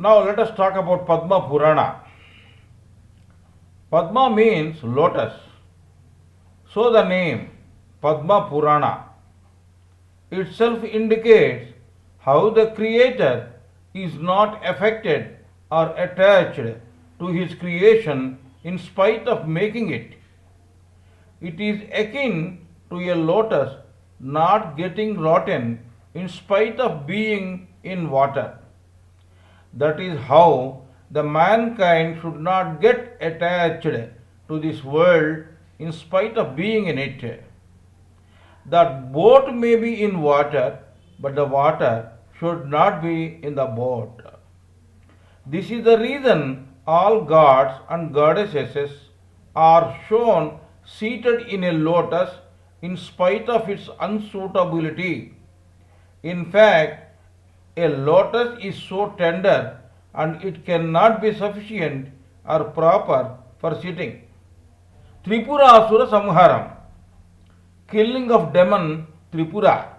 Now let us talk about Padma Purana. Padma means lotus. So the name Padma Purana itself indicates how the Creator is not affected or attached to his creation in spite of making it. It is akin to a lotus not getting rotten in spite of being in water. That is how the mankind should not get attached to this world in spite of being in it. That boat may be in water, but the water should not be in the boat. This is the reason all gods and goddesses are shown seated in a lotus in spite of its unsuitability. In fact, a lotus is so tender and it cannot be sufficient or proper for sitting. Tripura Asura Samharam, killing of demon Tripura.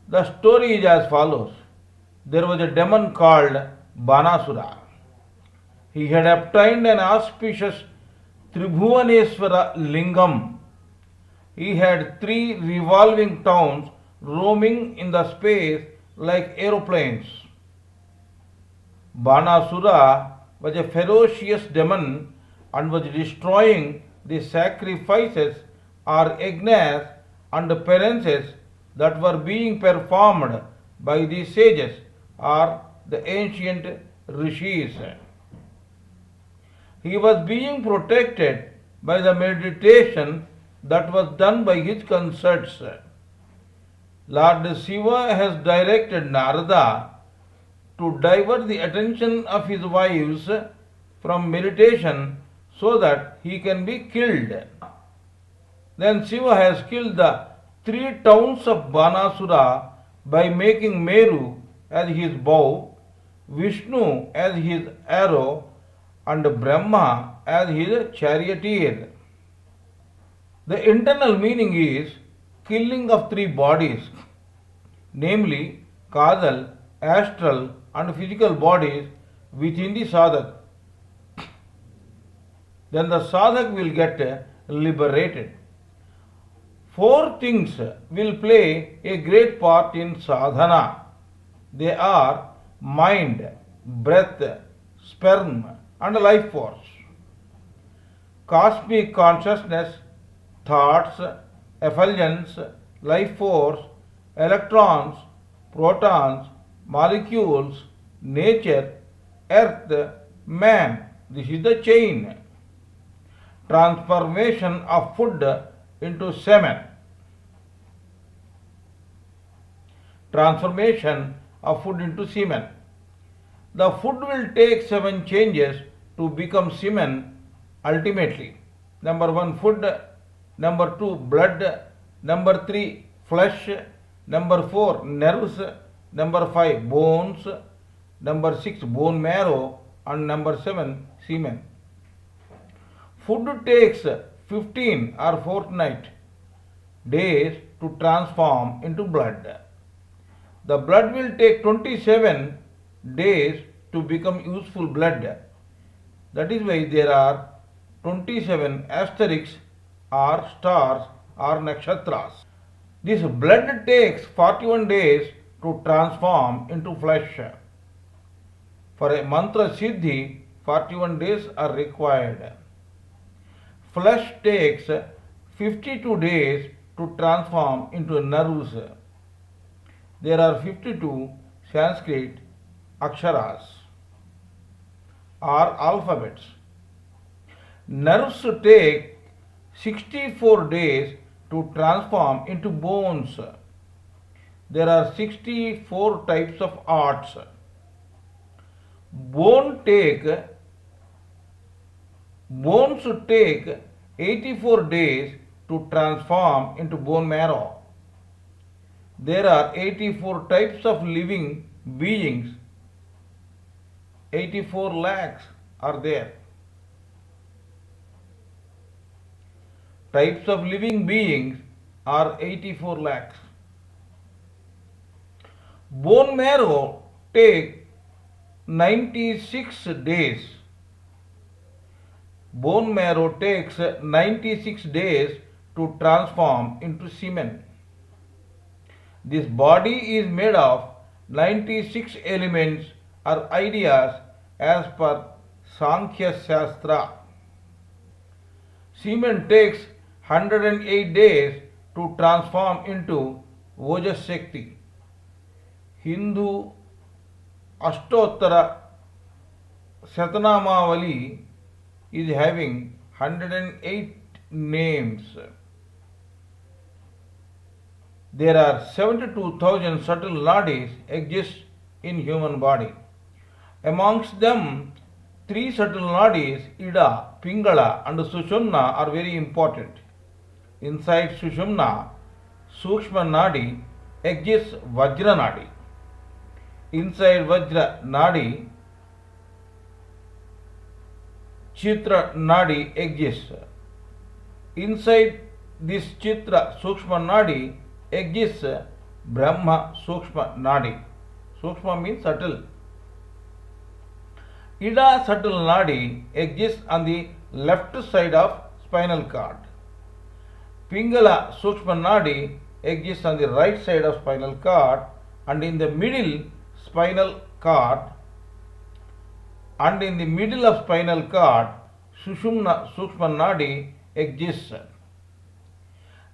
The story is as follows. There was a demon called Banasura. He had obtained an auspicious Tribhuvaneswara Lingam. He had 3 revolving towns roaming in the space like aeroplanes. Banasura was a ferocious demon and was destroying the sacrifices or yajnas and penances that were being performed by the sages or the ancient rishis. He was being protected by the meditation that was done by his consorts. Lord Shiva has directed Narada to divert the attention of his wives from meditation so that he can be killed. Then Shiva has killed the 3 towns of Banasura by making Meru as his bow, Vishnu as his arrow, and Brahma as his charioteer. The internal meaning is killing of 3 bodies, namely causal, astral, and physical bodies within the sadhak. Then the sadhak will get liberated. 4 things will play a great part in sadhana. They are mind, breath, sperm, and life force. Cosmic consciousness, thoughts, effulgence, life force, electrons, protons, molecules, nature, earth, man. This is the chain. Transformation of food into semen. Transformation of food into semen. The food will take 7 changes to become semen ultimately. Number 1, food. Number 2, blood. Number 3, flesh. Number 4, nerves. Number 5, bones. Number 6, bone marrow. And number 7, semen. Food takes 15 or fortnight days to transform into blood. The blood will take 27 days to become useful blood. That is why there are 27 asterisks or stars or nakshatras. This blood takes 41 days to transform into flesh. For a mantra siddhi, 41 days are required. Flesh takes 52 days to transform into nerves. There are 52 Sanskrit aksharas or alphabets. Nerves take 64 days to transform into bones. There are 64 types of arts. Bones take 84 days to transform into bone marrow. There are 84 types of living beings. 84 lakhs are there. Types of living beings are 84 lakhs. Bone marrow take 96 days. Bone marrow takes 96 days to transform into semen. This body is made of 96 elements or ideas as per Sankhya Shastra. Semen takes 108 days to transform into Ojas Shakti. Hindu Ashtottara Shatanamavali is having 108 names. There are 72,000 subtle nadis exist in human body. Amongst them, 3 subtle nadis, Ida, Pingala and Sushumna are very important. Inside Sushumna, Sukshma Nadi exists Vajra Nadi. Inside Vajra Nadi, Chitra Nadi exists. Inside this Chitra Sukshma Nadi exists Brahma Sukshma Nadi. Sukshma means subtle. Ida subtle Nadi exists on the left side of spinal cord. Pingala Sukshma Nadi exists on the right side of spinal cord and in the middle spinal cord Sushumna Sukshma Nadi exists.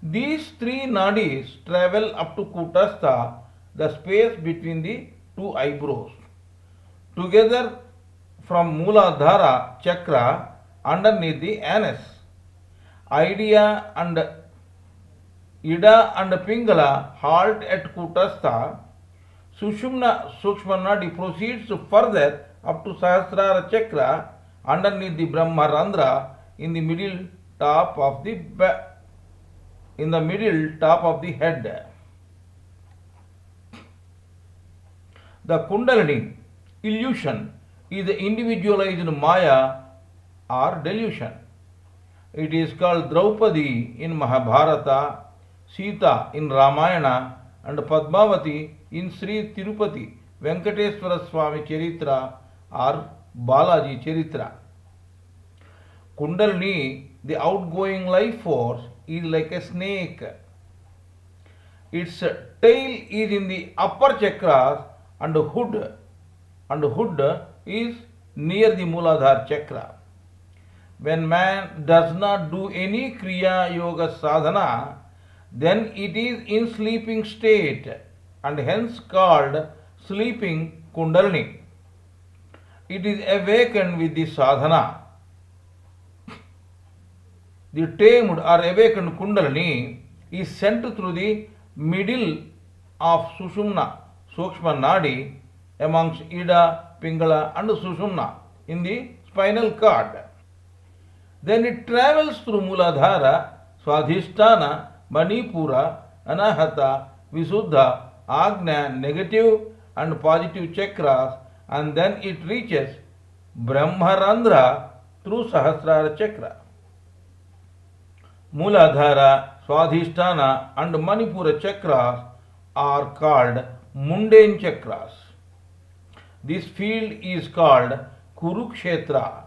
These 3 nadis travel up to Kutastha, the space between the 2 eyebrows. Together from Mooladhara chakra underneath the anus. Idea and Ida and Pingala halt at Kutastha. Sushumna Sukshma Nadi proceeds further up to Sahasrara chakra underneath the Brahma Randhra in the middle top of the head. The Kundalini illusion is the individualized Maya or delusion. It is called Draupadi in Mahabharata, Sita in Ramayana and Padmavati in Sri Tirupati Venkateswara Swami Charitra or Balaji Charitra. Kundalini, the outgoing life force, is like a snake. Its tail is in the upper chakras and hood is near the Mooladhara chakra. When man does not do any Kriyayoga sadhana, then it is in sleeping state and hence called sleeping Kundalini. It is awakened with the sadhana. The tamed or awakened Kundalini is sent through the middle of Sushumna, Sukshma Nadi, amongst Ida, Pingala and Sushumna in the spinal cord. Then it travels through Mooladhara, Swadhisthana, Manipura, Anahata, Visuddha, Agnya, negative and positive chakras, and then it reaches Brahmarandhra through Sahasrara chakra. Mooladhara, Swadhisthana and Manipura chakras are called mundane chakras. This field is called Kurukshetra.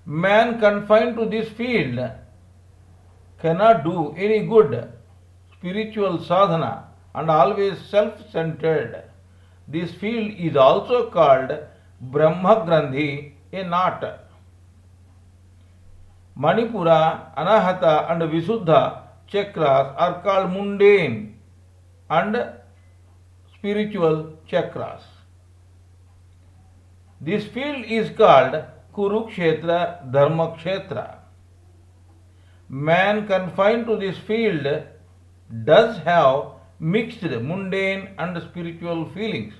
Man confined to this field cannot do any good spiritual sadhana and always self-centered. This field is also called Brahma Grandhi, a knot. Manipura, Anahata and Visuddha chakras are called mundane and spiritual chakras. This field is called Kurukshetra Dharmakshetra. Man confined to this field does have mixed mundane and spiritual feelings.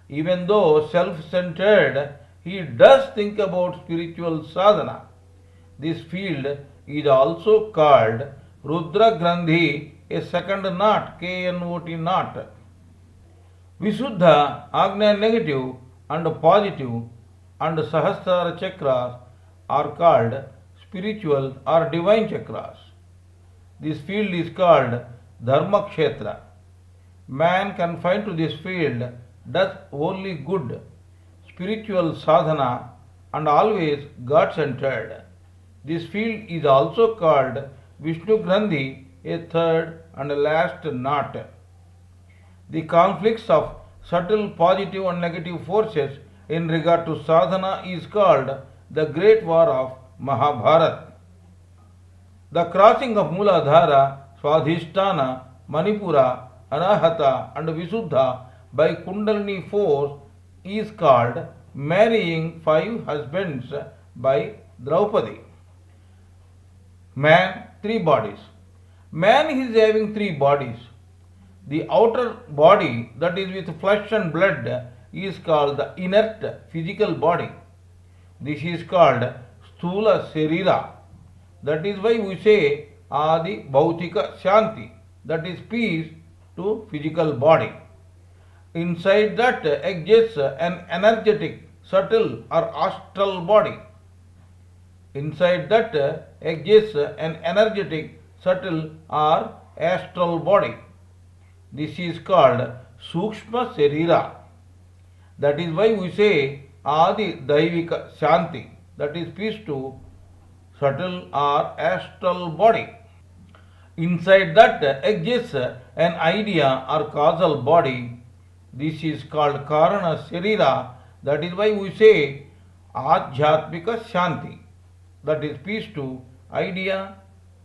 Even though self-centered, he does think about spiritual sadhana. This field is also called Rudra Grandhi, a second knot, K-N-O-T knot. Visuddha, Agnya negative and positive and Sahasrara chakras are called spiritual or divine chakras. This field is called Dharmakshetra. Man confined to this field does only good spiritual sadhana and always God centered. This field is also called Vishnu Grandhi, a third and last knot. The conflicts of subtle positive and negative forces in regard to sadhana is called the Great War of Mahabharata. The crossing of Muladhara, Swadhisthana, Manipura, Anahata and Visuddha by Kundalini force is called marrying 5 husbands by Draupadi. Man, 3 bodies. Man is having 3 bodies. The outer body, that is with flesh and blood, is called the inert physical body. This is called Sthula Sharira. That is why we say Adi Bhautika Shanti, that is peace to physical body. Inside that exists an energetic, subtle or astral body. Inside that exists an energetic, subtle or astral body. This is called Sukshma Sharira. That is why we say Adi Daivika Shanti, that is peace to subtle or astral body. Inside that exists an idea or causal body. This is called Karana Sharira. That is why we say Adhyatmika Shanti, that is peace to idea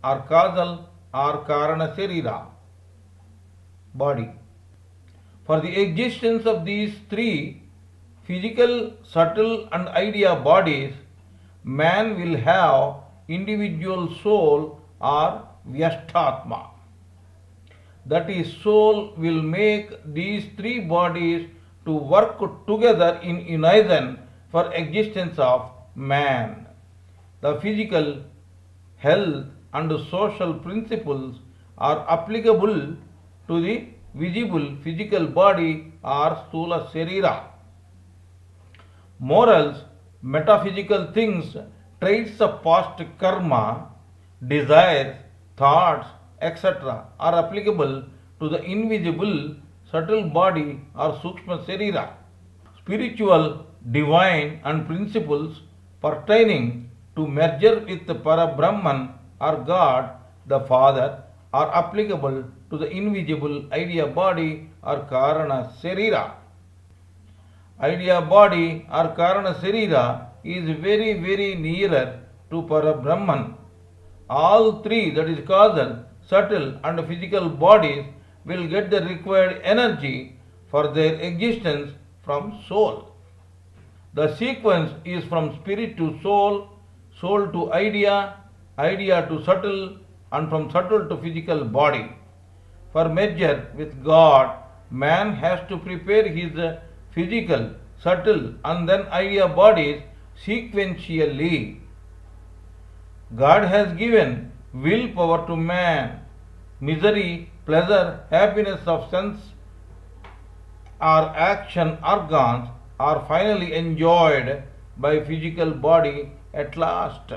or causal or Karana Sharira body. For the existence of these 3 physical, subtle and idea bodies, man will have individual soul or Vyashtatma. That is, soul will make these 3 bodies to work together in unison for existence of man. The physical, health and social principles are applicable to the visible physical body or Sthula Sharira. Morals, metaphysical things, traits of past karma, desires, thoughts, etc. are applicable to the invisible subtle body or Sukshma Sharira. Spiritual, divine and principles pertaining to merger with Parabrahman or God the Father are applicable to the invisible idea body or Karana Sharira. Idea body or Karana Sharira is very, very nearer to Parabrahman. All 3, that is causal, subtle and physical bodies, will get the required energy for their existence from soul. The sequence is from spirit to soul, soul to idea, idea to subtle, and from subtle to physical body. For merger with God, man has to prepare his physical, subtle and then idea bodies sequentially. God has given will power to man. Misery, pleasure, happiness of sense or action organs are finally enjoyed by physical body at last.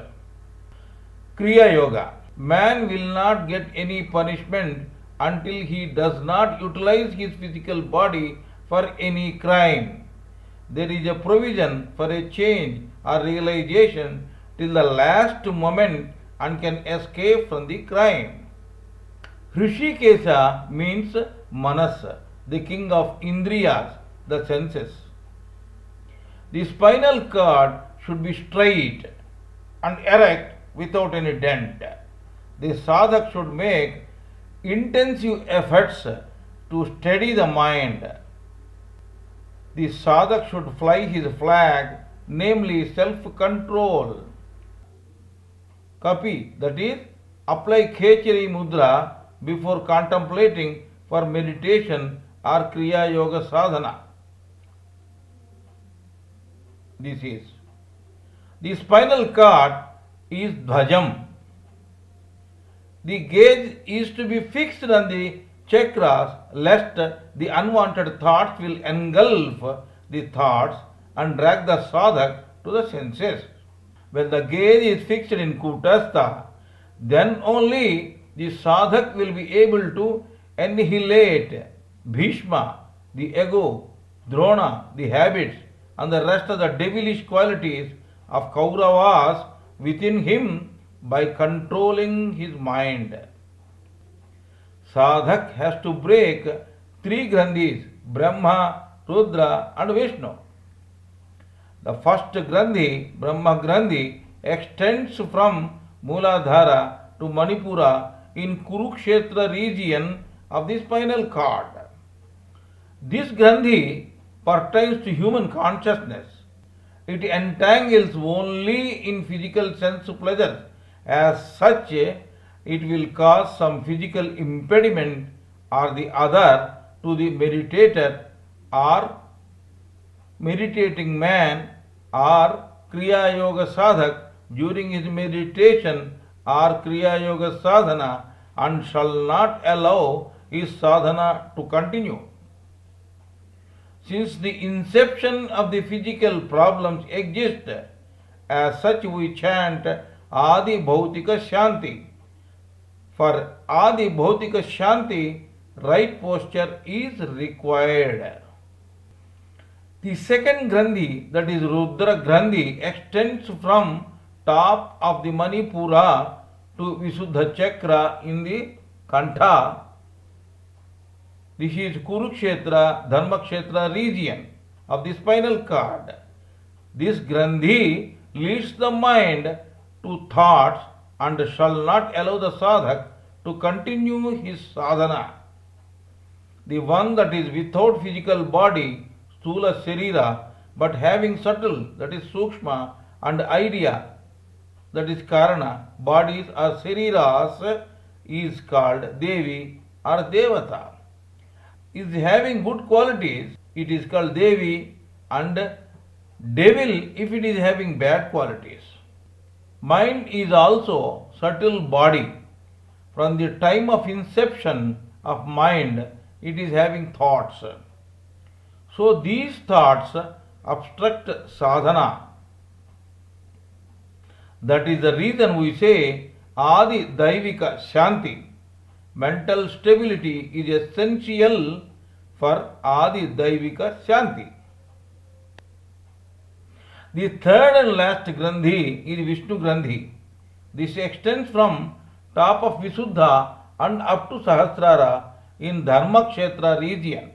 Kriyayoga. Man will not get any punishment until he does not utilize his physical body for any crime. There is a provision for a change or realization till the last moment and can escape from the crime. Hrishikesha means Manas, the king of Indriyas, the senses. The spinal cord should be straight and erect without any dent. The sadhak should make intensive efforts to steady the mind. The sadhak should fly his flag, namely self-control. Kapi, that is, apply Khechari Mudra before contemplating for meditation or Kriya Yoga sadhana. This is. The spinal cord is Dhvajam. The gaze is to be fixed on the chakras lest the unwanted thoughts will engulf the thoughts and drag the sadhak to the senses. When the gaze is fixed in Kutastha, then only the sadhak will be able to annihilate Bhishma, the ego, Drona, the habits, and the rest of the devilish qualities of Kauravas within him by controlling his mind. Sadhak has to break three Grandhis, Brahma, Rudra and Vishnu. The first Grandhi, Brahma Grandhi, extends from Mooladhara to Manipura in Kurukshetra region of the spinal cord. This Grandhi pertains to human consciousness. It entangles only in physical sense pleasures. As such, it will cause some physical impediment or the other to the meditator or meditating man or Kriyayoga sadhak during his meditation or Kriyayoga sadhana, and shall not allow his sadhana to continue. Since the inception of the physical problems exist, as such we chant Adi Bhautika Shanti. For Adi Bhautika Shanti, right posture is required. The second Grandhi, that is Rudra Grandhi, extends from top of the Manipura to Visuddha Chakra in the Kantha. This is Kurukshetra, Dharmakshetra region of the spinal cord. This Grandhi leads the mind to thoughts and shall not allow the sadhak to continue his sadhana. The one that is without physical body, Sthula Sharira, but having subtle, that is Sukshma, and idea, that is Karana, bodies or Shariras, is called Devi or Devata. Is having good qualities, it is called Devi, and devil if it is having bad qualities. Mind is also subtle body. From the time of inception of mind, it is having thoughts. So these thoughts obstruct sadhana. That is the reason we say Adi Daivika Shanti. Mental stability is essential for Adi Daivika Shanti. The third and last Grandhi is Vishnu Grandhi. This extends from top of Visuddha and up to Sahasrara in Dharmakshetra region.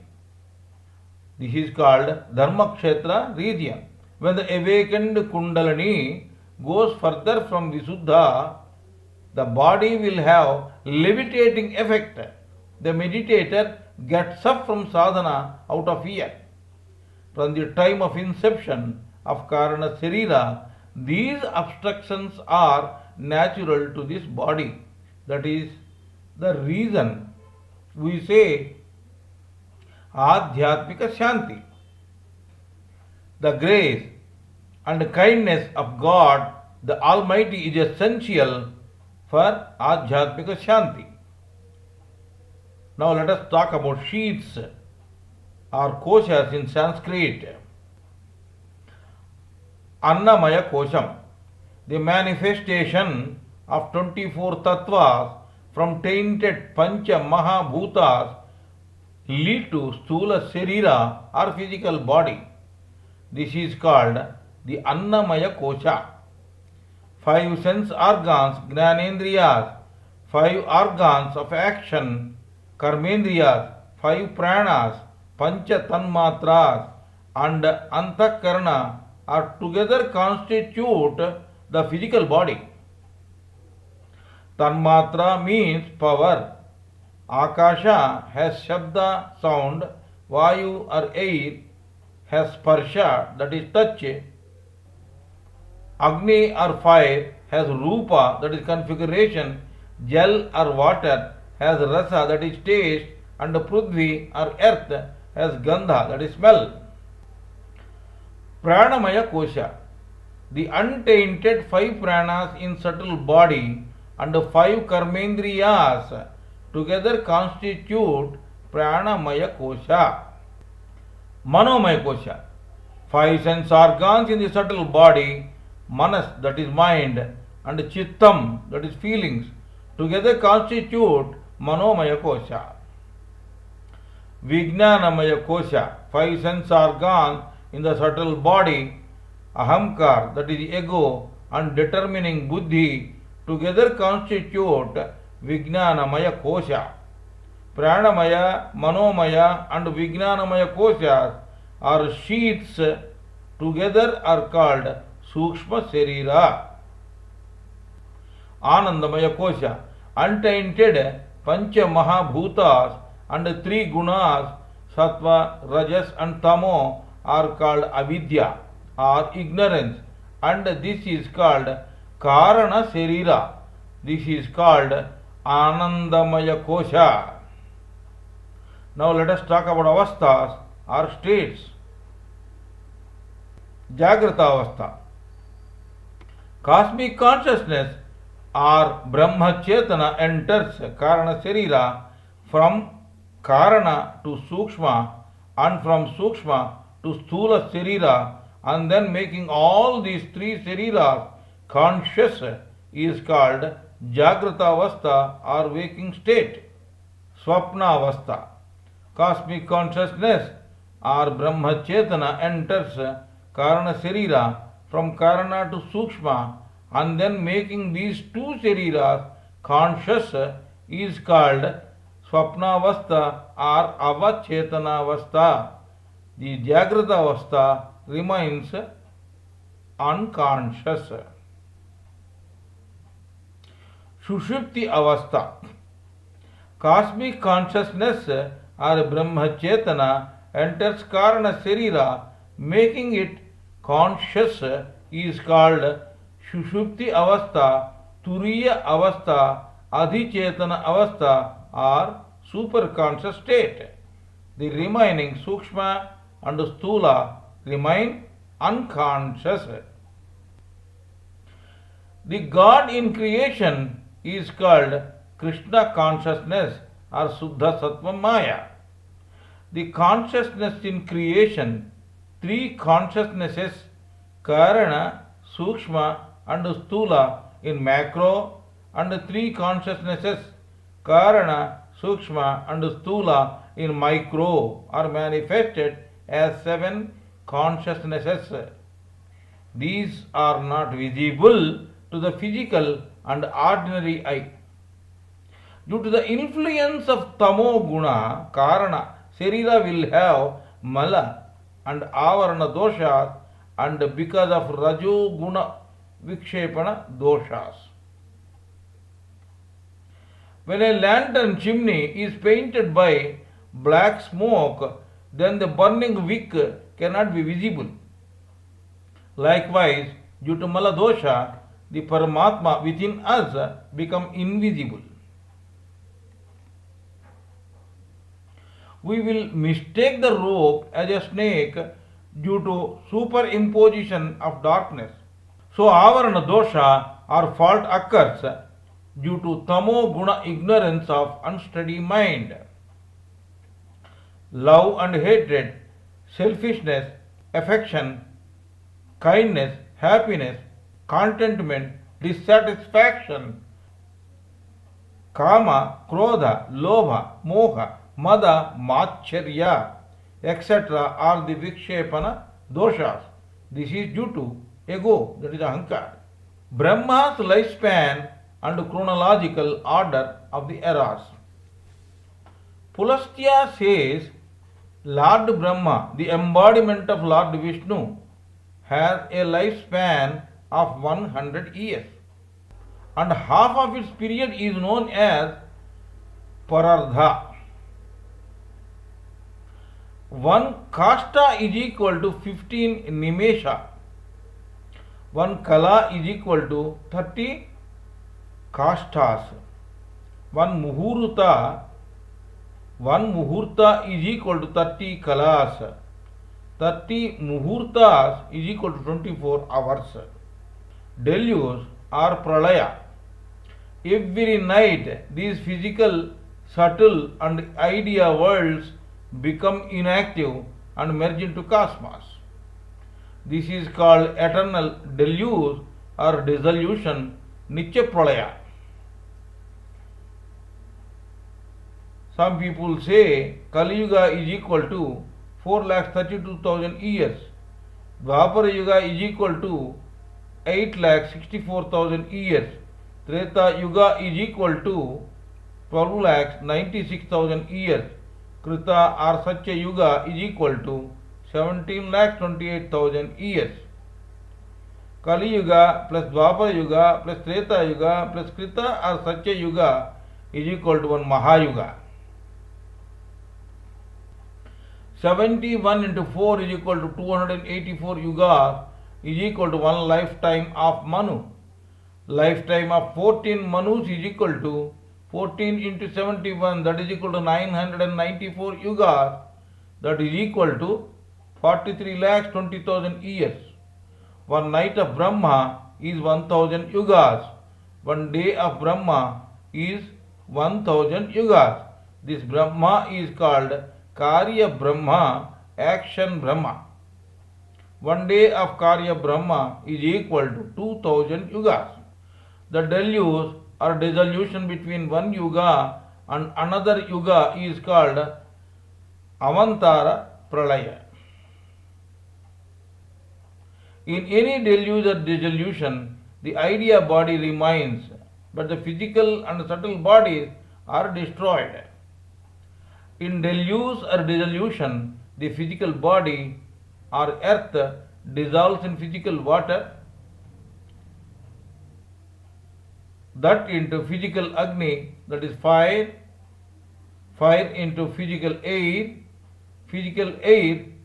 This is called Dharmakshetra region. When the awakened Kundalini goes further from Visuddha, the body will have levitating effect. The meditator gets up from sadhana out of fear. From the time of inception of Karana Sharira, these obstructions are natural to this body. That is the reason we say Adhyatmika Shanti. The grace and kindness of God, the Almighty, is essential for Adhyatmika Shanti. Now let us talk about sheaths or koshas in Sanskrit. Annamaya Kosham, the manifestation of 24 tattvas from tainted Pancha Mahabhutas lead to Sthula Sharira or physical body. This is called the Annamaya Kosha. 5 sense organs, Gnanendriyas, 5 organs of action, Karmendriyas, 5 pranas, Pancha Tanmatras, and Antakarana are together constitute the physical body. Tanmatra means power. Akasha has Shabda, sound. Vayu or air has Sparsha, that is touch. Agni or fire has Rupa, that is configuration. Jal or water has Rasa, that is taste. And Prithvi or earth has Gandha, that is smell. Pranamaya Kosha, the untainted 5 pranas in subtle body and 5 karmendriyas together constitute Pranamaya Kosha. Manomaya Kosha, 5 sense organs in the subtle body, Manas, that is mind, and Chittam, that is feelings, together constitute Manomaya Kosha. Vijnanamaya Kosha, 5 sense organs in the subtle body, ahamkar, that is ego, and determining buddhi together constitute Vijnanamaya kosha. Pranamaya, Manomaya, and Vijnanamaya koshas are sheaths together are called Sukshma Sharira. Anandamaya kosha, untainted Pancha Mahabhutas and three gunas, Sattva, Rajas, and Tamo, are called Avidya or ignorance, and this is called Karana Sharira. This is called Anandamaya kosha. Now let us talk about avasthas or states. Jagrata avastha. Cosmic consciousness or Brahma Chetana enters Karana Sharira from Karana to Sukshma and from Sukshma to Sthula Sharira, and then making all these three Shariras conscious is called Jagrata avastha or waking state. Swapna avastha. Cosmic consciousness or Brahma Chetana enters Karana Sharira from Karana to Sukshma and then making these two Shariras conscious is called Swapna avastha or Avachetana avastha. The Jagrata avastha remains unconscious. Sushupti avastha. Cosmic consciousness or Brahma Chetana enters Karana Sharira, making it conscious is called Sushupti avastha, Turiya avastha, Adhichetana avastha or superconscious state. The remaining Sukshma and Sthula remain unconscious. The God in creation is called Krishna consciousness or Suddha Sattva Maya. The consciousness in creation, three consciousnesses, Karana, Sukshma, and Sthula in macro, and three consciousnesses, Karana, Sukshma, and Sthula in micro, are manifested as seven consciousnesses. These are not visible to the physical and ordinary eye. Due to the influence of Tamo Guna, Karana, Sharira will have Mala and Avarana doshas, and because of Rajo Guna Vikshepana doshas. When a lantern chimney is painted by black smoke, then the burning wick cannot be visible. Likewise, due to Mala dosha, the Paramatma within us become invisible. We will mistake the rope as a snake due to superimposition of darkness. So Avarana dosha or fault occurs due to Tamo Guna ignorance of unsteady mind. Love and hatred, selfishness, affection, kindness, happiness, contentment, dissatisfaction, Kama, Krodha, Lobha, Moha, Mada, Macharya, etc. are the Vikshepana doshas. This is due to ego, that is Ahankar. Brahma's lifespan and chronological order of the eras. Pulastya says Lord Brahma, the embodiment of Lord Vishnu, has a lifespan of 100 years, and half of its period is known as Parardha. One kasta is equal to 15 nimesha. One kala is equal to 30 kastas. One muhurta is equal to 30 kalas. 30 muhurtas is equal to 24 hours. Deluge or pralaya. Every night these physical, subtle and idea worlds become inactive and merge into cosmos. This is called eternal deluge or dissolution, Nitya Pralaya. Some people say Kali Yuga is equal to 4,32,000 years. Dwapara Yuga is equal to 8,64,000 years. Treta Yuga is equal to 12,96,000 years. Krita or Satya Yuga is equal to 17,28,000 years. Kali Yuga plus Dwapara Yuga plus Treta Yuga plus Krita or Satya Yuga is equal to one Mahayuga. 71 into 4 is equal to 284 yugas is equal to one lifetime of Manu. Lifetime of 14 Manus is equal to 14 into 71, that is equal to 994 yugas, that is equal to 43,20,000 years. One night of Brahma is 1000 yugas. One day of Brahma is 1000 yugas. This Brahma is called Karya Brahma, action Brahma. One day of Karya Brahma is equal to 2000 yugas. The deluge or dissolution between one yuga and another yuga is called Avantara Pralaya. In any deluge or dissolution, the idea body remains, but the physical and subtle bodies are destroyed. In deluge or dissolution, the physical body or earth dissolves in physical water, that into physical Agni, that is fire, fire into physical air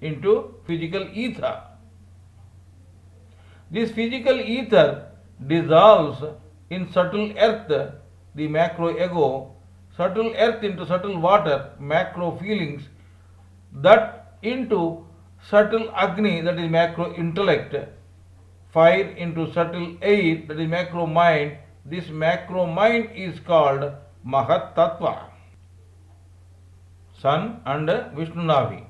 into physical ether. This physical ether dissolves in subtle earth, the macro ego, subtle earth into subtle water, macro feelings, that into subtle Agni, that is macro intellect, fire into subtle air, that is macro mind. This macro mind is called Mahat Tattva. Sun and Vishnu Navi.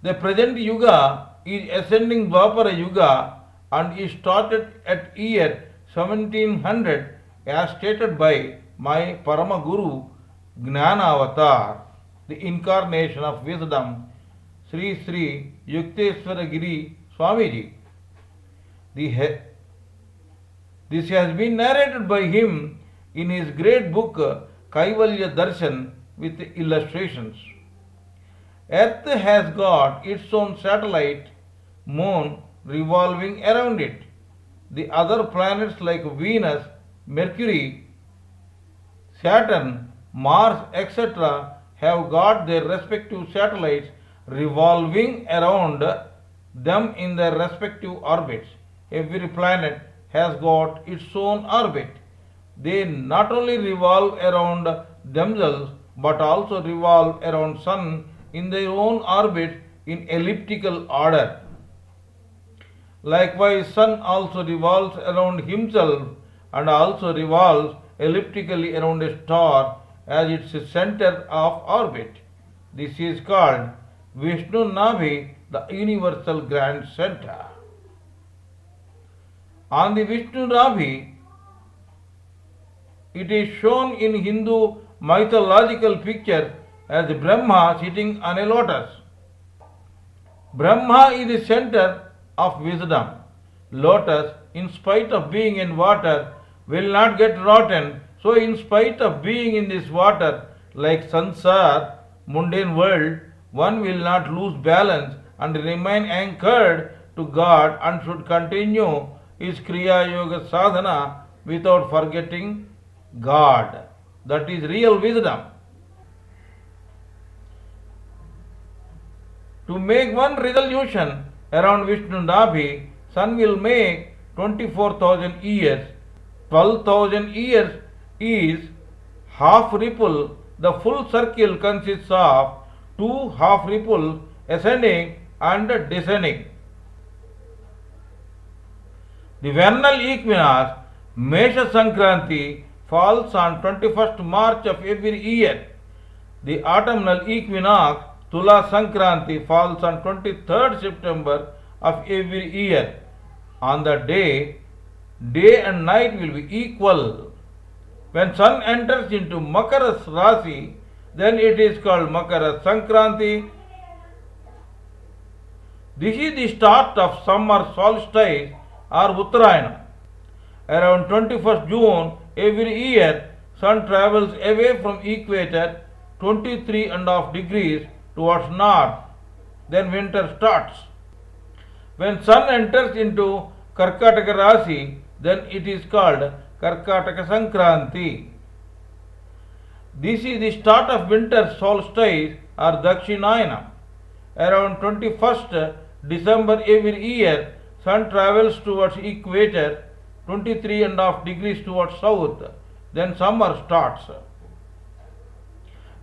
The present Yuga is ascending Dwapara Yuga and is started at year 1700 as stated by my Parama Guru Gnana Avatar, the incarnation of wisdom, Sri Sri Yukteswara Giri Swamiji. This has been narrated by him in his great book Kaivalya Darshan with illustrations. Earth has got its own satellite, moon revolving around it. The other planets like Venus, Mercury, Saturn, Mars, etc. have got their respective satellites revolving around them in their respective orbits. Every planet has got its own orbit. They not only revolve around themselves but also revolve around Sun in their own orbit in elliptical order. Likewise, Sun also revolves around himself and also revolves elliptically around a star as its center of orbit. This is called Vishnu Navi, the universal grand center. On the Vishnu Navi, it is shown in Hindu mythological picture as Brahma sitting on a lotus. Brahma is the center of wisdom. Lotus, in spite of being in water, will not get rotten. So in spite of being in this water, like sansar, mundane world, one will not lose balance and remain anchored to God and should continue his Kriyayoga sadhana without forgetting God. That is real wisdom. To make one resolution around Vishnu Navi, Sun will make 24,000 years. 12,000 years is half ripple. The full circle consists of two half ripples ascending and descending. The vernal equinox, Mesha Sankranti, falls on 21st March of every year. The autumnal equinox, Tula Sankranti, falls on 23rd September of every year. On that day, day and night will be equal. When Sun enters into Makara Rasi, then it is called Makara Sankranti. This is the start of summer solstice or Uttarayana. Around 21st June every year, sun travels away from equator 23.5 degrees towards north. Then winter starts. When sun enters into Karkataka Rasi, then it is called Karkataka Sankranti. This is the start of winter solstice or Dakshinayana. Around 21st December every year, sun travels towards equator 23.5 degrees towards south. Then summer starts.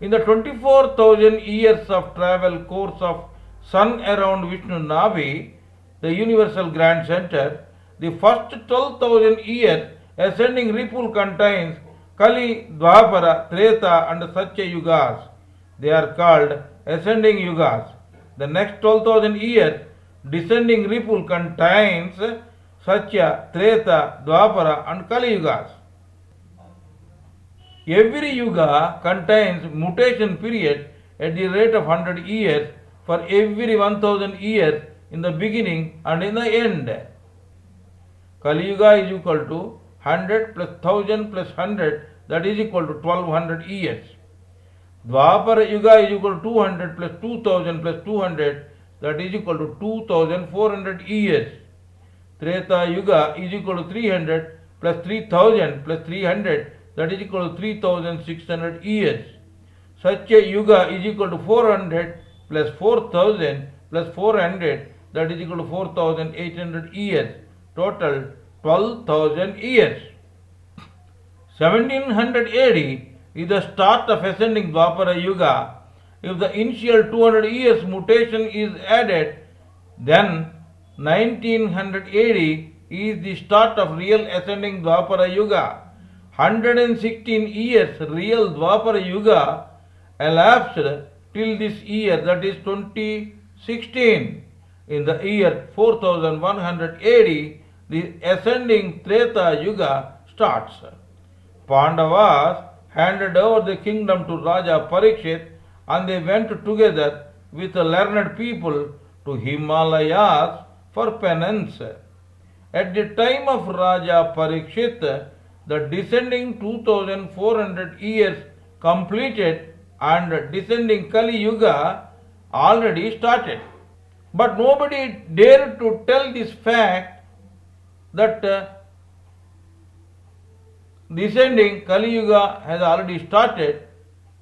In the 24,000 years of travel course of sun around Vishnu Navi, the universal grand center, the first 12,000 years ascending ripple contains Kali, Dwapara, Treta and Satya Yugas. They are called ascending Yugas. The next 12,000 years descending ripple contains Satya, Treta, Dwapara and Kali Yugas. Every Yuga contains mutation period at the rate of 100 years for every 1000 years in the beginning and in the end. Kali Yuga is equal to 100 plus 1000 plus 100, that is equal to 1200 years. Dwapara Yuga is equal to 200 plus 2000 plus 200, that is equal to 2400 years. Treta Yuga is equal to 300 plus 3000 plus 300, that is equal to 3600 years. Satya Yuga is equal to 400 plus 4000 plus 400, that is equal to 4800 years. Total 12,000 years. 1700 AD is the start of ascending Dwapara Yuga. If the initial 200 years mutation is added, then 1900 AD is the start of real ascending Dwapara Yuga. 116 years real Dwapara Yuga elapsed till this year, that is 2016. In the year 4100 AD, the ascending Treta Yuga starts. Pandavas handed over the kingdom to Raja Parikshit and they went together with the learned people to Himalayas for penance. At the time of Raja Parikshit, the descending 2400 years completed and descending Kali Yuga already started. But nobody dared to tell this fact that descending Kali Yuga has already started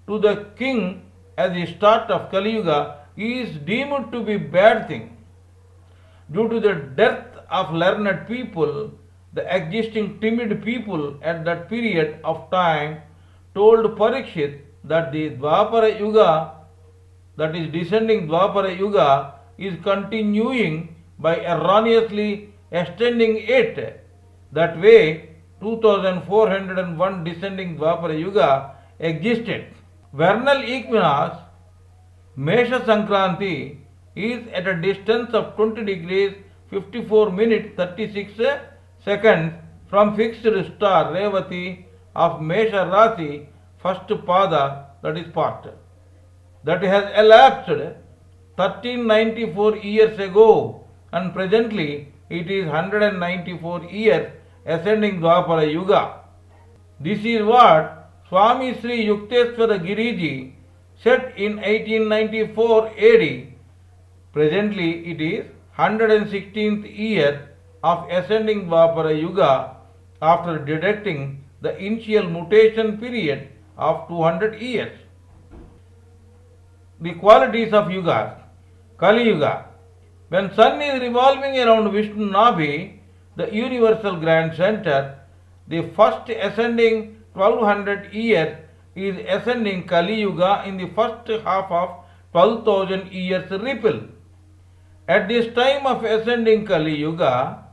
to the king as the start of Kali Yuga is deemed to be bad thing. Due to the death of learned people, the existing timid people at that period of time told Parikshit that the Dwapara Yuga, that is descending Dwapara Yuga, is continuing by erroneously extending it. That way, 2401 descending Dwapara Yuga existed. Vernal equinox, Mesha Sankranti, is at a distance of 20 degrees 54 minutes 36 seconds from fixed star Revati of Mesha Rasi, first pada, that is part. That has elapsed 1394 years ago, and presently it is 194 years ascending Dwapara Yuga. This is what Swami Sri Yukteswara Giriji said in 1894 AD. Presently it is 116th year of ascending Dwapara Yuga after deducting the initial mutation period of 200 years. The qualities of Yugas. Kali Yuga. When sun is revolving around Vishnu Navi, the universal grand center, the first ascending 1200 years is ascending Kali Yuga in the first half of 12,000 years ripple. At this time of ascending Kali Yuga,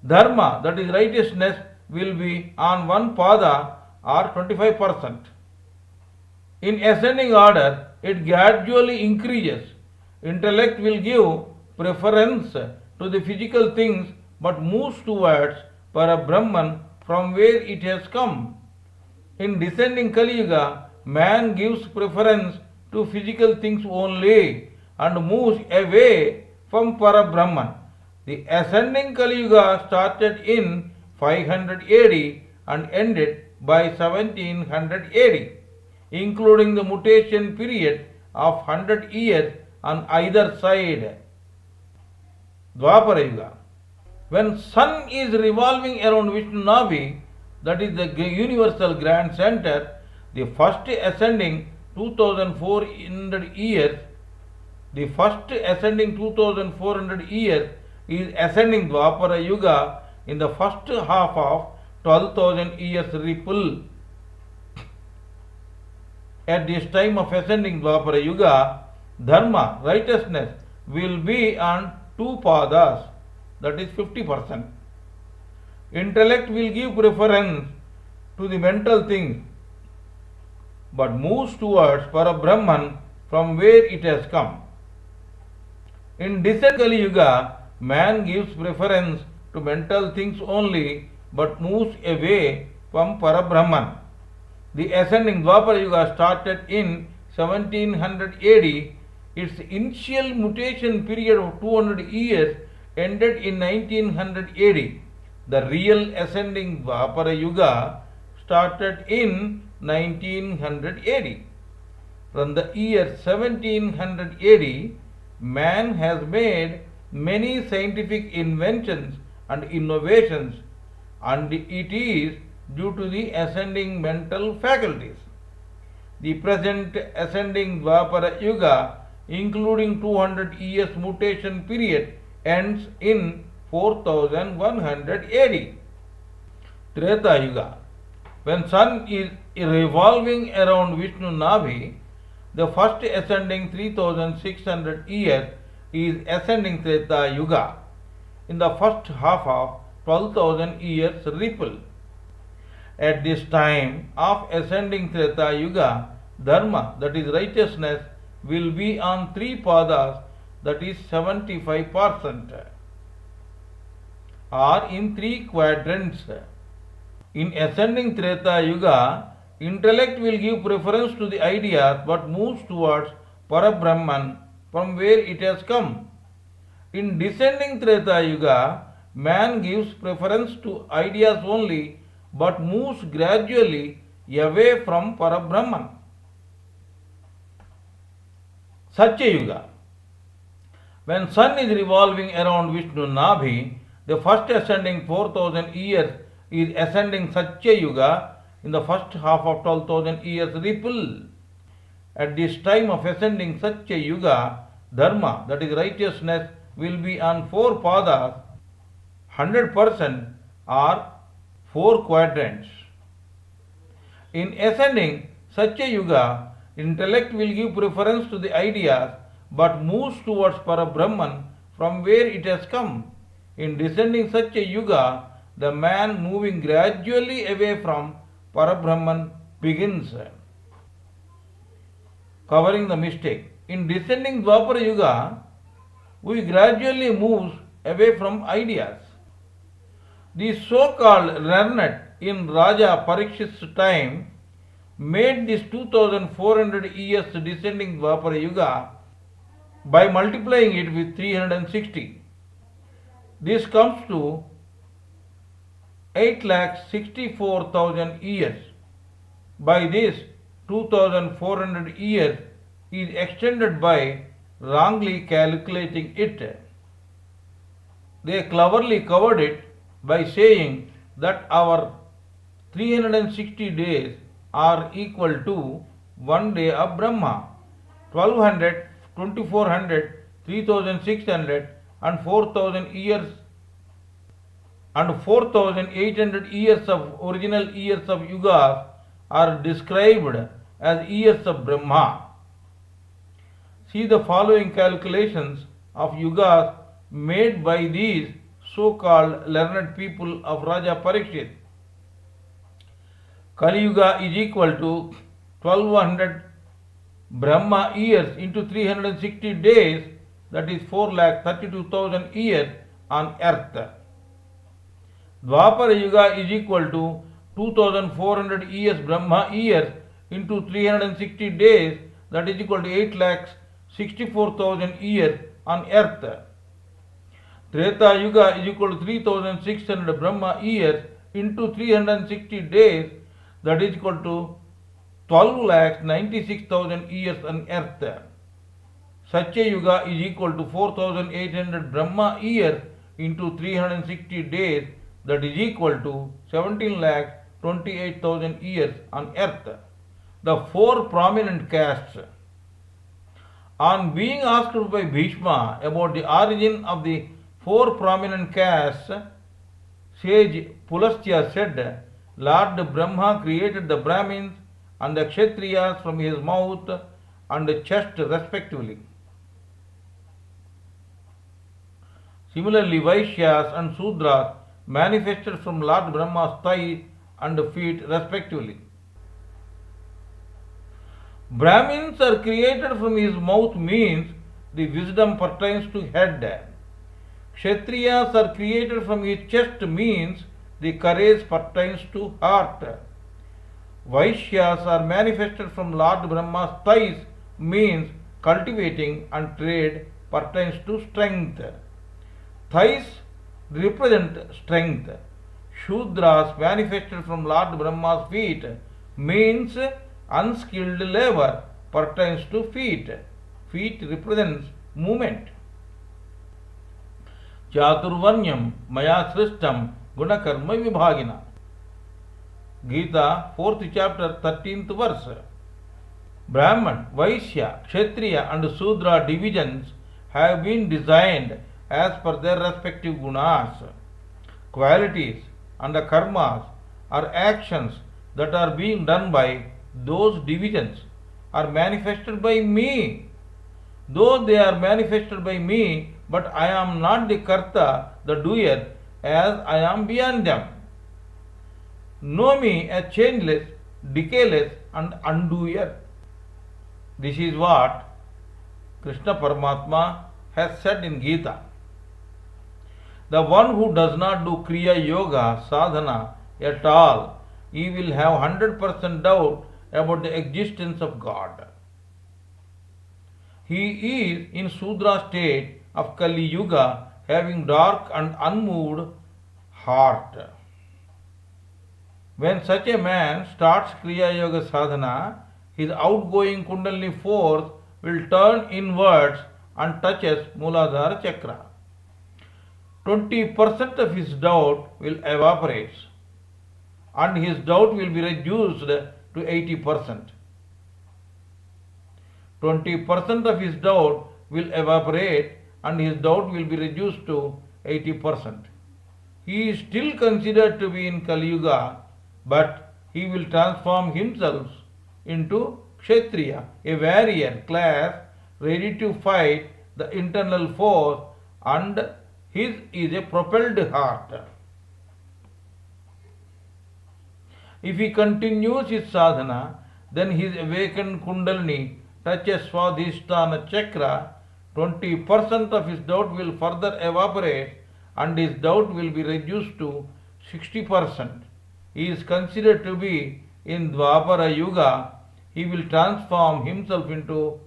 dharma, that is righteousness, will be on one pada or 25%. In ascending order, it gradually increases. Intellect will give preference to the physical things but moves towards Parabrahman from where it has come. In descending Kali Yuga, man gives preference to physical things only and moves away from Parabrahman. The ascending Kali Yuga started in 500 AD and ended by 1700 AD, including the mutation period of 100 years on either side. Dwapara Yuga. When sun is revolving around Vishnu Navi, that is the universal grand center, the first ascending 2400 years, the first ascending 2400 years is ascending Dwapara Yuga in the first half of 12,000 years ripple. At this time of ascending Dwapara Yuga, Dharma, righteousness, will be on two padas, that is 50%. Intellect will give preference to the mental things, but moves towards Parabrahman from where it has come. In descent Kali Yuga, man gives preference to mental things only, but moves away from Parabrahman. The ascending Dwapara Yuga started in 1700 AD. Its initial mutation period of 200 years ended in 1900 AD. The real ascending Dwapara Yuga started in 1900 AD. From the year 1700 AD, man has made many scientific inventions and innovations, and it is due to the ascending mental faculties. The present ascending Dwapara Yuga, including 200 years mutation period, ends in 4100 AD. Treta Yuga. When sun is revolving around Vishnu Navi, the first ascending 3600 years is ascending Treta Yuga in the first half of 12,000 years ripple. At this time of ascending Treta Yuga, Dharma, that is righteousness, will be on three padas, that is 75%, or in three quadrants. In ascending Treta Yuga, intellect will give preference to the ideas but moves towards Parabrahman from where it has come. In descending Treta Yuga, man gives preference to ideas only but moves gradually away from Parabrahman. Satya Yuga. When sun is revolving around Vishnu Navi, the first ascending 4000 years is ascending Satya Yuga in the first half of 12,000 years ripple. At this time of ascending Satya Yuga, Dharma, that is righteousness, will be on four padas, 100%, or four quadrants. In ascending Satya Yuga, intellect will give preference to the ideas but moves towards Parabrahman from where it has come. In descending Satya Yuga, the man moving gradually away from Parabrahman begins. Covering the mistake. In descending Dwapara Yuga, we gradually move away from ideas. The so-called learned in Raja Parikshit's time made this 2400 years descending Dwapara Yuga by multiplying it with 360. This comes to 8,64,000 years. By this, 2400 years is extended by wrongly calculating it. They cleverly covered it by saying that our 360 days are equal to 1 day of Brahma. 1200, 2400, 3600 and 4000 years and 4800 years of original years of yugas are described as years of Brahma. See the following calculations of yugas made by these so-called learned people of Raja Parikshit. Kali Yuga is equal to 1200 Brahma years into 360 days, that is 4,32,000 years on earth. Dwapara Yuga is equal to 2400 years Brahma years into 360 days, that is equal to 8,64,000 years on earth. Treta Yuga is equal to 3600 Brahma years into 360 days, that is equal to 12,96,000 years on earth. Satya Yuga is equal to 4800 Brahma years into 360 days, that is equal to 17,28,000 years on earth. The four prominent castes. On being asked by Bhishma about the origin of the four prominent castes, sage Pulastya said, Lord Brahma created the Brahmins and the Kshatriyas from his mouth and chest respectively. Similarly, Vaishyas and Sudras manifested from Lord Brahma's thighs and feet respectively. Brahmins are created from his mouth means the wisdom pertains to head. Kshatriyas are created from his chest means the courage pertains to heart. Vaishyas are manifested from Lord Brahma's thighs means cultivating and trade pertains to strength. Thighs represent strength. Shudras manifested from Lord Brahma's feet means unskilled labor pertains to feet. Feet represents movement. Chaturvanyam maya srishtam gunakarma vibhagina. Gita 4th chapter 13th verse. Brahman, Vaishya, Kshatriya and Sudra divisions have been designed as per their respective gunas. Qualities and the karmas are actions that are being done by those divisions are manifested by me. Though they are manifested by me, but I am not the karta, the doer, as I am beyond them. Know me as changeless, decayless and undoer. This is what Krishna Paramatma has said in Gita. The one who does not do Kriyayoga sadhana at all, he will have 100% doubt about the existence of God. He is in Sudra state of Kali Yuga, having dark and unmoved heart. When such a man starts Kriya Yoga sadhana, his outgoing Kundalini force will turn inwards and touches Muladhara chakra. 20% of his doubt will evaporate and his doubt will be reduced to 80%. 20% of his doubt will evaporate and his doubt will be reduced to 80%. He is still considered to be in Kali Yuga, but he will transform himself into Kshatriya, a warrior class ready to fight the internal force, and his is a propelled heart. If he continues his sadhana, then his awakened Kundalini touches Swadhisthana chakra. 20% of his doubt will further evaporate and his doubt will be reduced to 60%. He is considered to be in Dvapara Yuga. He will transform himself into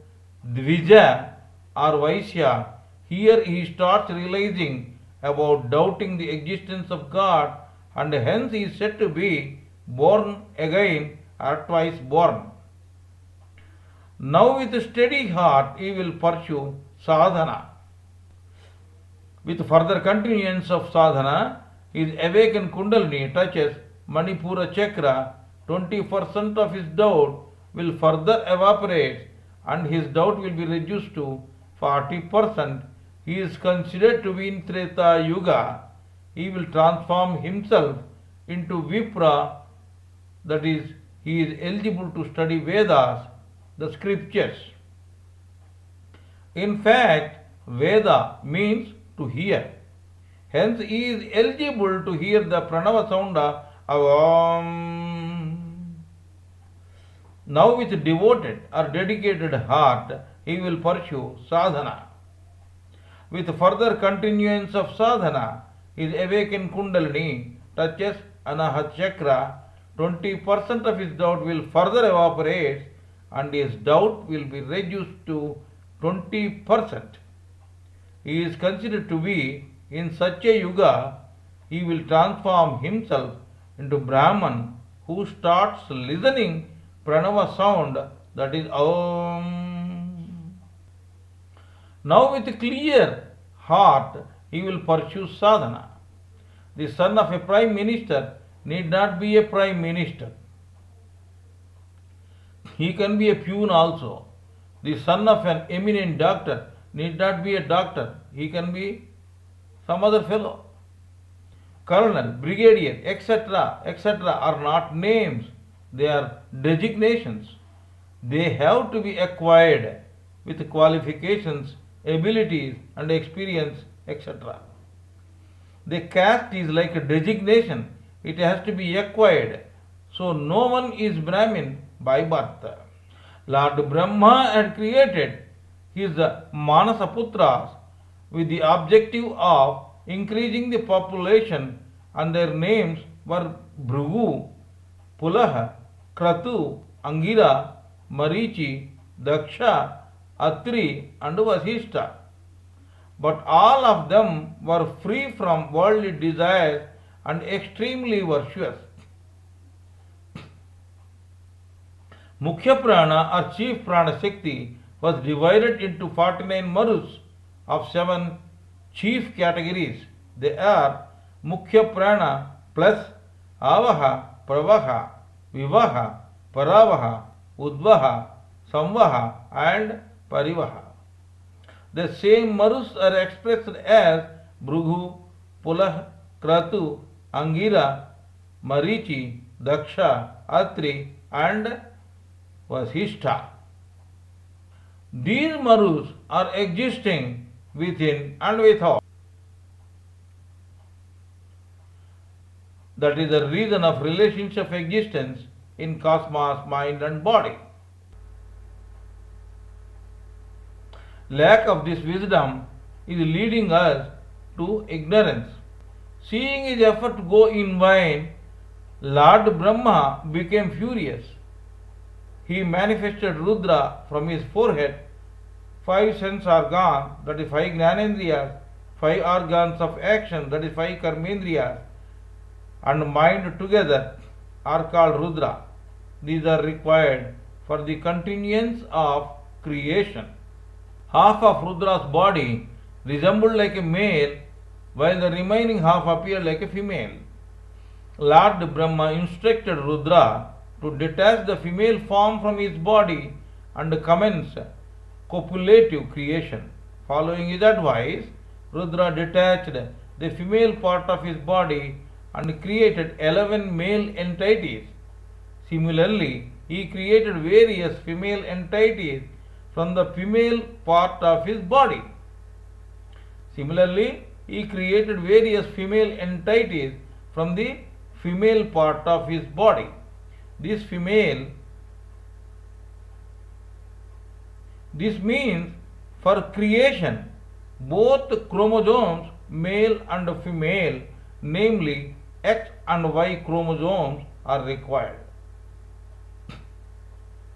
Dvija or Vaishya. Here he starts realizing about doubting the existence of God, and hence he is said to be born again or twice born. Now with a steady heart he will pursue sadhana. With further continuance of sadhana, his awakened Kundalini touches Manipura chakra. 20% of his doubt will further evaporate and his doubt will be reduced to 40%. He is considered to be in Treta Yuga. He will transform himself into Vipra, that is, he is eligible to study Vedas, the scriptures. In fact, Veda means to hear. Hence, he is eligible to hear the Pranava sound of Om. Now, with devoted or dedicated heart, he will pursue sadhana. With further continuance of sadhana, his awakened Kundalini touches Anahat chakra. 20% of his doubt will further evaporate and his doubt will be reduced to 20%. He is considered to be In such a yuga, he will transform himself into Brahman who starts listening Pranava sound, that is Om. Now with clear heart he will pursue sadhana. The son of a prime minister need not be a prime minister. He can be a peon also. The son of an eminent doctor need not be a doctor. He can be some other fellow. Colonel, brigadier, etc. are not names, they are designations. They have to be acquired with qualifications, abilities, and experience, etc. The caste is like a designation, it has to be acquired. So no one is Brahmin by birth. Lord Brahma had created his Manasaputras with the objective of increasing the population, and their names were Bhrigu, Pulaha, Kratu, Angira, Marichi, Daksha, Atri, and Vasishta. But all of them were free from worldly desires and extremely virtuous. Mukhya Prana or chief Prana Shakti was divided into 49 Marus of 7 chief categories. They are Mukhya Prana plus Avaha, Pravaha, Vivaha, Paravaha, Udvaha, Samvaha and Parivaha. The same Marus are expressed as Bhrigu, Pulah, Kratu, Angira, Marichi, Daksha, Atri and Vasishta. These Marus are existing within and without. That is the reason of relationship of existence in cosmos, mind and body. Lack of this wisdom is leading us to ignorance. Seeing his effort go in vain, Lord Brahma became furious. He manifested Rudra from his forehead. 5 sense organs, that is 5 Jnanendriyas, 5 organs of action, that is 5 Karmendriyas, and mind together are called Rudra. These are required for the continuance of creation. Half of Rudra's body resembled like a male, while the remaining half appeared like a female. Lord Brahma instructed Rudra to detach the female form from his body and commence copulative creation. Following his advice, Rudra detached the female part of his body and created 11 male entities. Similarly, he created various female entities from the female part of his body. Similarly, he created various female entities from the female part of his body. This means for creation both chromosomes, male and female, namely X and Y chromosomes, are required.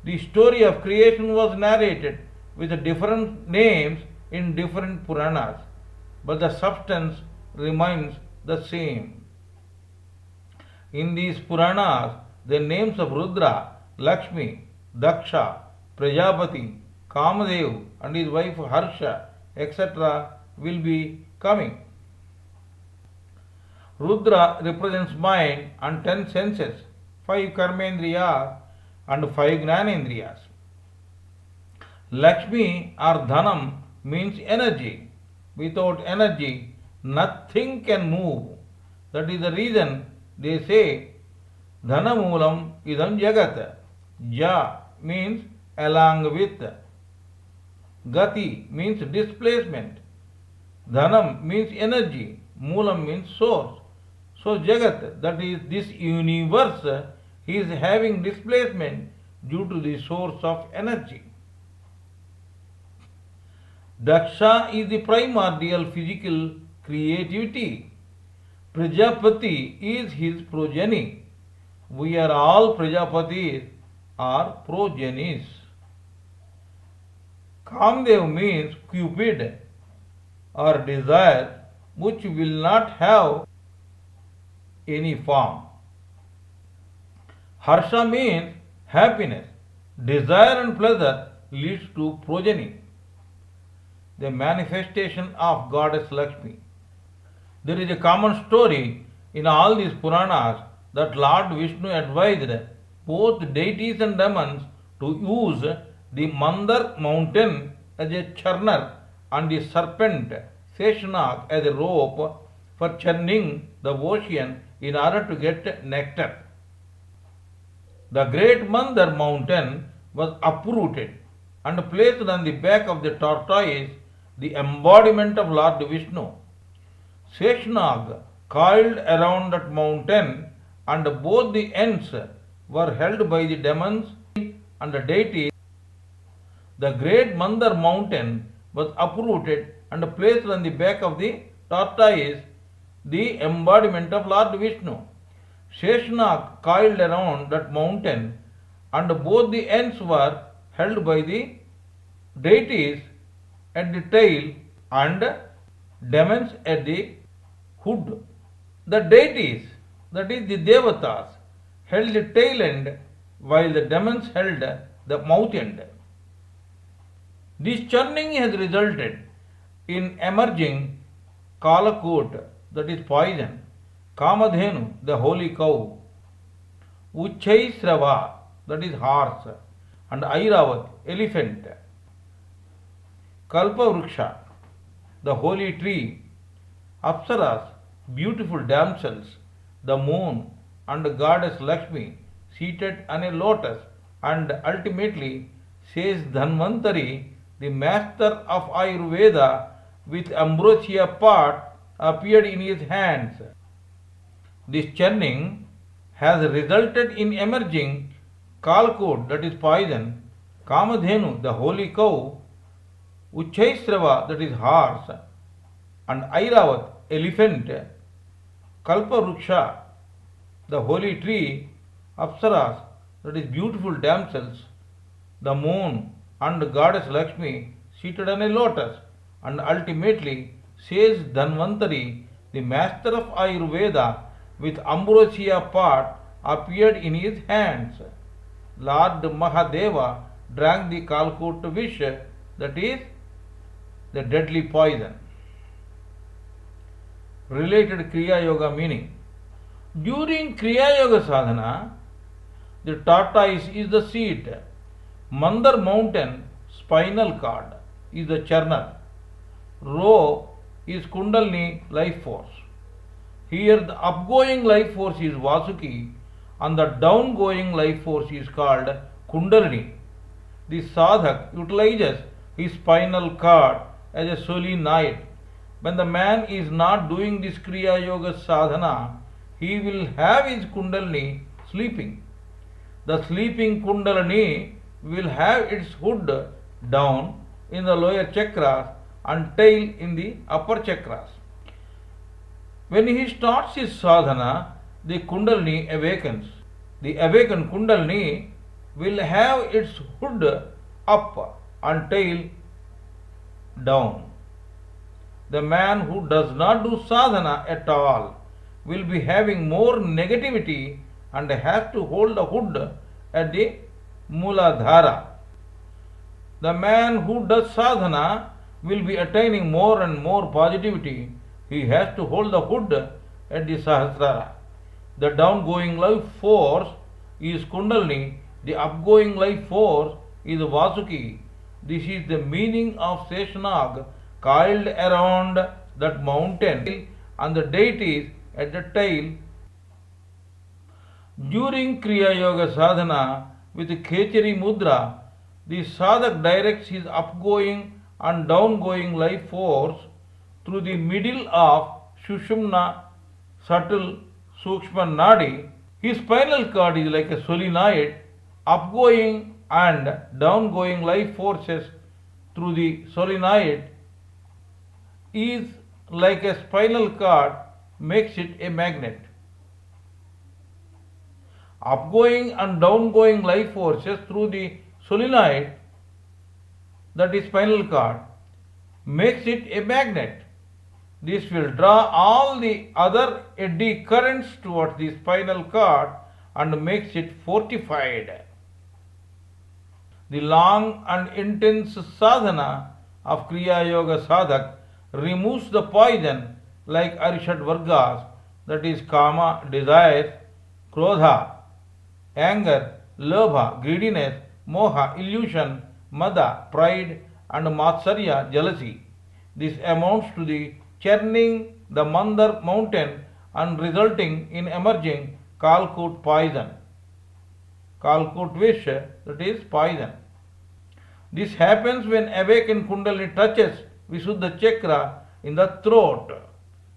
The story of creation was narrated with different names in different Puranas, but the substance remains the same. In these Puranas, the names of Rudra, Lakshmi, Daksha, Prajapati, Kamadev and his wife Harsha, etc. will be coming. Rudra represents mind and 10 senses, 5 Karmendriyas and 5 Jnanendriyas. Lakshmi or Dhanam means energy. Without energy, nothing can move. That is the reason they say Dhanamulam idam jagat. Ja means along with. Gati means displacement. Dhanam means energy. Moolam means source. So Jagat, that is this universe, is having displacement due to the source of energy. Daksha is the primordial physical creativity. Prajapati is his progeny. We are all Prajapatis or progenies. Kamdev means Cupid or desire. which will not have any form. Harsha means happiness. Desire and pleasure leads to progeny, the manifestation of goddess Lakshmi. There is a common story in all these Puranas that Lord Vishnu advised both deities and demons to use the Mandar mountain as a churner and the serpent Seshanag as a rope for churning the ocean in order to get nectar. The great Mandar mountain was uprooted and placed on the back of the tortoise, the embodiment of Lord Vishnu. Seshanag coiled around that mountain, and both the ends were held by the demons and the deities. The great Mandar mountain was uprooted and placed on the back of the tortoise, the embodiment of Lord Vishnu. Seshanag coiled around that mountain, and both the ends were held by the deities at the tail and demons at the hood. The deities, that is the Devatas, held the tail end while the demons held the mouth end. This churning has resulted in emerging Kalakot, that is poison, Kamadhenu, the holy cow, Uchchaisrava, that is horse, and Airavat, elephant, Kalpavruksha, the holy tree, Apsaras, beautiful damsels, the moon, and goddess Lakshmi seated on a lotus, and ultimately, says Dhanvantari, the master of Ayurveda, with ambrosia pot appeared in his hands. This churning has resulted in emerging Kalkot, that is poison, Kamadhenu, the holy cow, Uchchaisrava, that is horse, and Airavat, elephant, Kalpavruksha, the holy tree, Apsaras, that is beautiful damsels, the moon, and goddess Lakshmi seated on a lotus, and ultimately, says Dhanvantari, the master of Ayurveda, with ambrosia pot appeared in his hands. Lord Mahadeva drank the Kalkut vish, that is the deadly poison. Related Kriyayoga meaning. During Kriyayoga sadhana, the tortoise is the seat, Mandar mountain, spinal cord, is the churner, Rho is Kundalini life force. Here the upgoing life force is Vasuki and the downgoing life force is called Kundalini. The sadhak utilizes his spinal cord as a solenoid. When the man is not doing this Kriya Yoga sadhana, he will have his Kundalini sleeping. The sleeping Kundalini will have its hood down in the lower chakras and tail in the upper chakras. When he starts his sadhana, the Kundalini awakens. The awakened Kundalini will have its hood up and tail down. The man who does not do sadhana at all will be having more negativity and has to hold the hood at the Muladhara. The man who does sadhana will be attaining more and more positivity. He has to hold the hood at the Sahasrara. The downgoing life force is Kundalini, the upgoing life force is Vasuki. This is the meaning of Seshanag coiled around that mountain and the deities at the tail. During Kriya Yoga sadhana with Khechari mudra, the sadhak directs his upgoing and downgoing life force through the middle of Sushumna, subtle Sukshma Nadi. His spinal cord is like a solenoid. Upgoing and downgoing life forces through the solenoid is like a spinal cord, makes it a magnet. Upgoing and downgoing life forces through the solenoid, that is spinal cord, makes it a magnet. This will draw all the other eddy currents towards the spinal cord and makes it fortified. The long and intense sadhana of Kriyayoga sadhak removes the poison like Arishad Vargas, that is kama, desires, krodha, anger, lobha, greediness, moha, illusion, mada, pride, and matsarya, jealousy. This amounts to the churning the Mandar mountain and resulting in emerging Kalkut poison. Kalkut vish, that is poison. This happens when awakened Kundalini touches Visuddha chakra in the throat.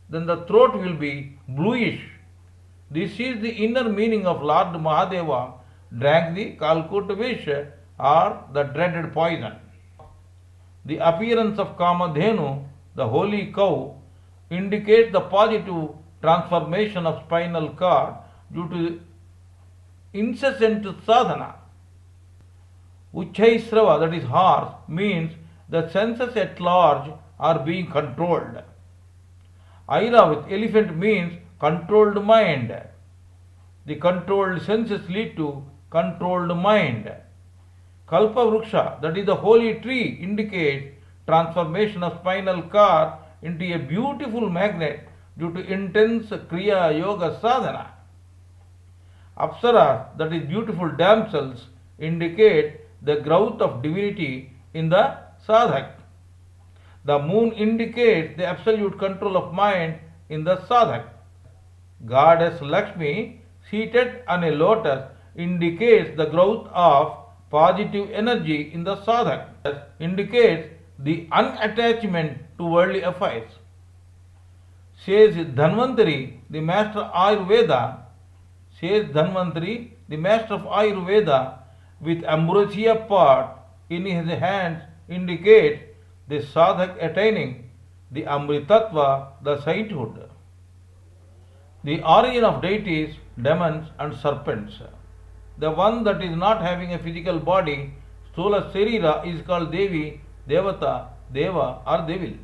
Then the throat will be bluish. This is the inner meaning of Lord Mahadeva drank the Kalkut vish or the dreaded poison. The appearance of Kamadhenu, the holy cow, indicates the positive transformation of spinal cord due to incessant sadhana. Uchchaisrava, that is horse, means the senses at large are being controlled. Aira with elephant means controlled mind. The controlled senses lead to controlled mind. Kalpa Vruksha, that is the holy tree, indicates transformation of spinal cord into a beautiful magnet due to intense Kriya Yoga sadhana. Apsaras, that is beautiful damsels, indicate the growth of divinity in the sadhak. The moon indicates the absolute control of mind in the sadhak. Goddess Lakshmi, seated on a lotus, indicates the growth of positive energy in the sadhak. Indicates the unattachment to worldly affairs. Says Dhanvantari, the master of Ayurveda, with ambrosia pot in his hands, indicates the sadhak attaining the amritatva, the sainthood. The origin of deities, demons and serpents. The one that is not having a physical body, Stula Sarira, is called Devi, Devata, Deva or Devil.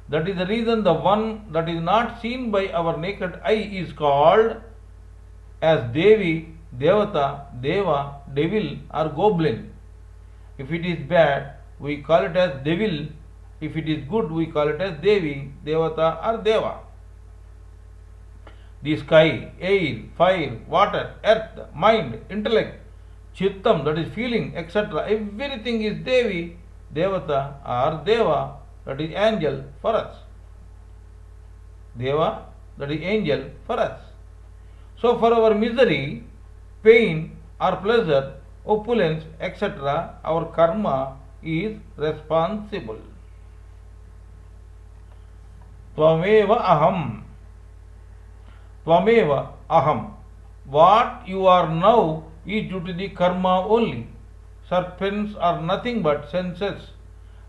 That is the reason the one that is not seen by our naked eye is called as Devi, Devata, Deva, Devil or Goblin. If it is bad, we call it as Devil. If it is good, we call it as Devi, Devata or Deva. The sky, air, fire, water, earth, mind, intellect, chittam, that is feeling, etc. Everything is Devi, Devata or Deva, that is angel for us. Deva, that is angel for us. So for our misery, pain or pleasure, opulence, etc., our karma is responsible. Tvameva aham. Tvameva aham. What you are now is due to the karma only. Serpents are nothing but senses.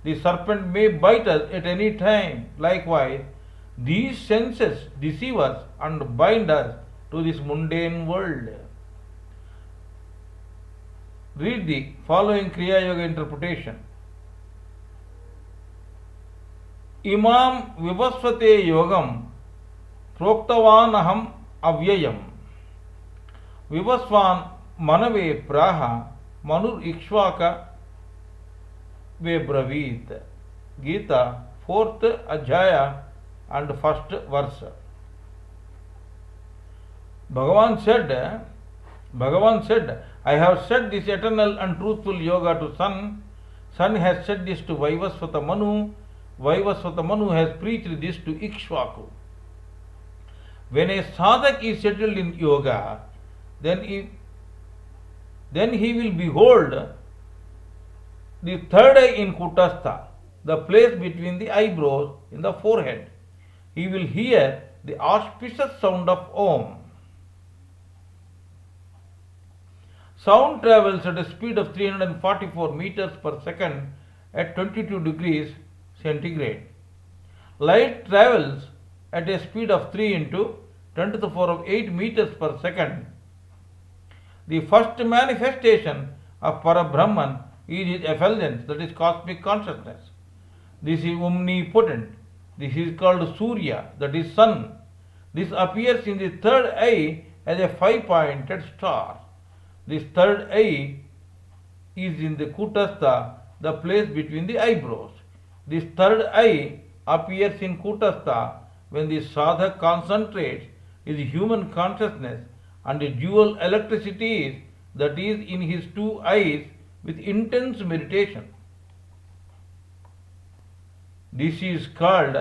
The serpent may bite us at any time. Likewise, these senses deceive us and bind us to this mundane world. Read the following Kriya Yoga interpretation. Imam vivasvate yogam proktavanaham avyayam vivasvan manave praha manur ikshvaka Vebravit. Gita, 4th Adhyaya and 1st verse. Bhagavan said, I have said this eternal and truthful yoga to Sun. Sun has said this to Vaivasvata Manu. Vaivasvata Manu has preached this to Ikshvaku. When a sadhak is settled in yoga, then he will behold the third eye in Kutastha, the place between the eyebrows in the forehead. He will hear the auspicious sound of Om. Sound travels at a speed of 344 meters per second at 22 degrees centigrade. Light travels at a speed of 3 into 10 to the power of 8 meters per second. The first manifestation of Parabrahman is his effulgence, that is cosmic consciousness. This is omnipotent. This is called Surya, that is sun. This appears in the third eye as a five-pointed star. This third eye is in the Kutastha, the place between the eyebrows. This third eye appears in Kutastha when the sadhak concentrates his human consciousness and the dual electricity that is in his two eyes with intense meditation. This is called